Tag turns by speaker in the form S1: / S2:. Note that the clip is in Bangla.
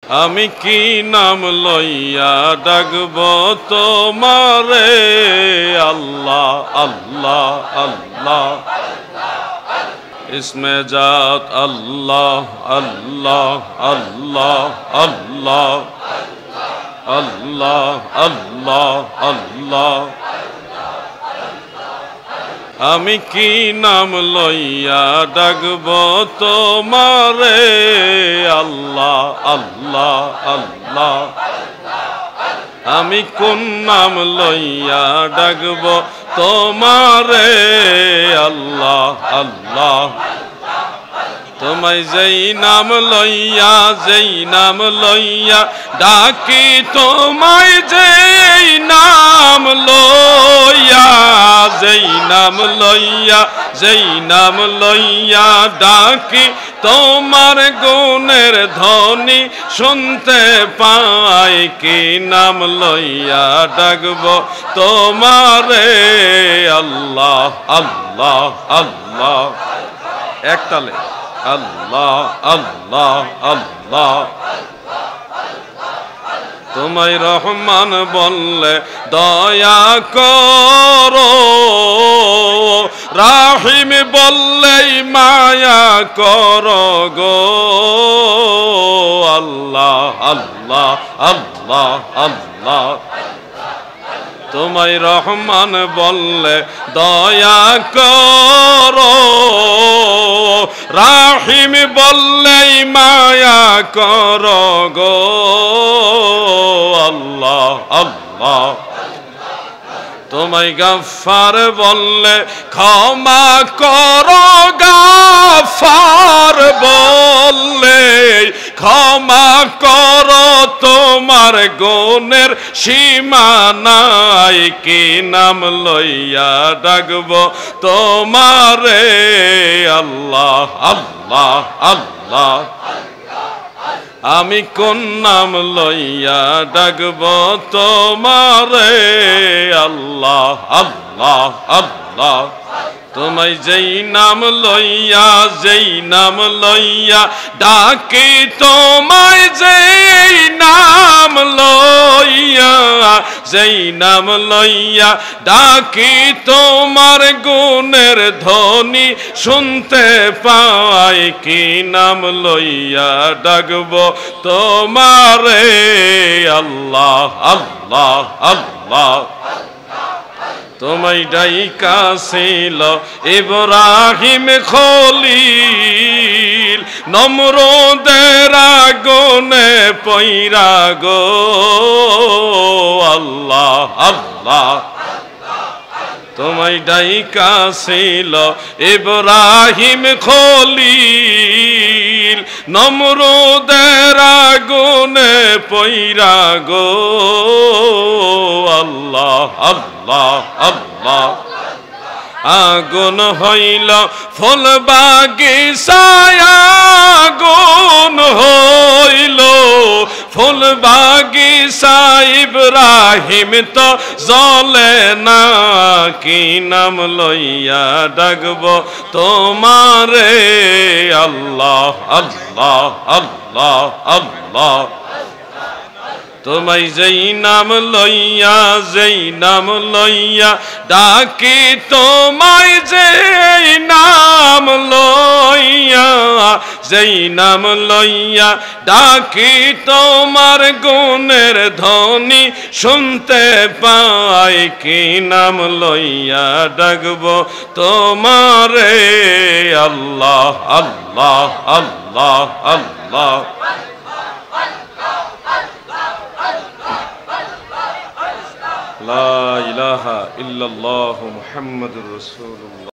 S1: আমি কি নাম লইয়া ডাকব তোমারে আল্লাহ আল্লাহ আল্লাহ ইসমে জাত আল্লাহ আল্লাহ আল্লাহ আল্লাহ আল্লাহ আল্লাহ আল্লাহ আমি কি নাম লইয়া ডাকব তোমারে আল্লাহ আল্লাহ আল্লাহ আমি কোন নাম লইয়া ডাকব তোমারে আল্লাহ আল্লাহ তোমায় যেই নাম লইয়া ডাকি তোমায় যেই নাম লইয়া ডাকি তোমার গুণের ধ্বনি শুনতে পাই কি নাম লইয়া ডাকব তোমারে আল্লাহ আল্লাহ আল্লাহ একতালে আল্লাহ আল্লাহ আল্লাহ তোমায় রহমান বললে দয়া করো রাহিম বললেই মায়া করো গো আল্লাহ আল্লাহ আল্লাহ আল্লাহ তোমায় রহমান বললে দয়া করো রাহিম বললেই মায়া করো গো আল্লাহ আল্লাহ তোমায় গফফার বললে ক্ষমা করো গফফার বললে ক্ষমা করো তোমার গুণের সীমা নাই কি নাম লইয়া ডাকব তোমারে আল্লাহ আল্লাহ আল্লাহ আমি কোন নাম লইয়া ডাকব তোমারে আল্লাহ আল্লাহ আল্লাহ তোমায় যেই নাম লইয়া ডাকি তোমায় যেই নাম লইয়া ডাকি তোমার গুণের ধ্বনি শুনতে পাই কি নাম লইয়া ডাকব তোমারে আল্লাহ আল্লাহ আল্লাহ তোমায় ডাইকাছিল ইব্রাহিম খলিল নমরুদের আগুনে পইরা গো আল্লাহ আল্লাহ তোমায় ডাইকাছিল ইব্রাহিম খলিল নমরুদের আগুনে পইরা গো আল্লাহ আল্লাহ আল্লাহ আগুন হইল ফুল বাগিচায় আগুন হইল ফুল বাগিচা ইব্রাহিম তো জ্বলে না কি নাম লইয়া ডাকব তোমারে আল্লাহ আল্লাহ আল্লাহ আল্লাহ তোমায় যেই নাম লইয়া ডাকি তোমায় যেই নাম লইয়া ডাকি তোমার গুণের ধ্বনি শুনতে পাই কি নাম লইয়া ডাকব তোমারে আল্লাহ আল্লাহ আল্লাহ আল্লাহ লা ইলাহা ইল্লাল্লাহু মুহাম্মাদুর রাসূলুল্লাহ।